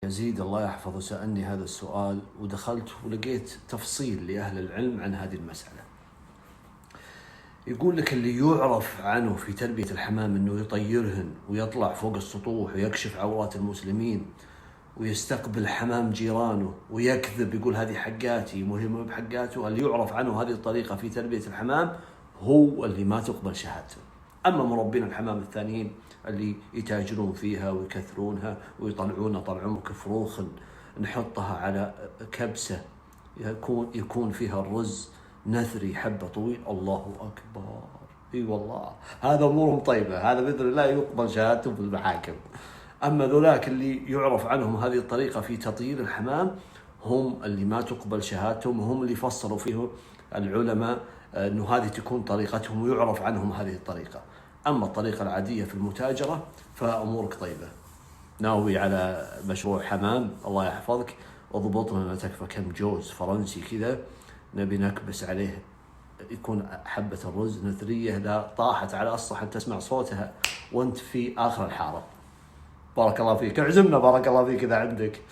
يزيد الله يحفظه سألني هذا السؤال، ودخلت ولقيت تفصيل لأهل العلم عن هذه المسألة. يقول لك اللي يعرف عنه في تربية الحمام أنه يطيرهن ويطلع فوق السطوح ويكشف عورات المسلمين ويستقبل حمام جيرانه ويكذب يقول هذه حقاتي مهمة بحقاته، اللي يعرف عنه هذه الطريقة في تربية الحمام هو اللي ما تقبل شهادته. أما مربين الحمام الثانيين اللي يتاجرون فيها ويكثرونها ويطلعون طلعون كفروخ نحطها على كبسة يكون فيها الرز نثري حبة طويل، الله أكبر، اي والله هذا أمورهم طيبة، هذا بإذن الله يقبل شهادته في المحاكم. أما ذولاك اللي يعرف عنهم هذه الطريقة في تطيير الحمام هم اللي ما تقبل شهادتهم، هم اللي فصلوا فيه العلماء أنه هذه تكون طريقتهم ويعرف عنهم هذه الطريقة. أما الطريقة العادية في المتاجرة فأمورك طيبة. ناوي على مشروع حمام الله يحفظك، وضبط لنا تكفى كم جوز فرنسي كذا نبي نكبس عليه، يكون حبة الرز نثرية لا طاحت على الصحن تسمع صوتها وانت في آخر الحارة. بارك الله فيك، اعزمنا بارك الله فيك إذا عندك.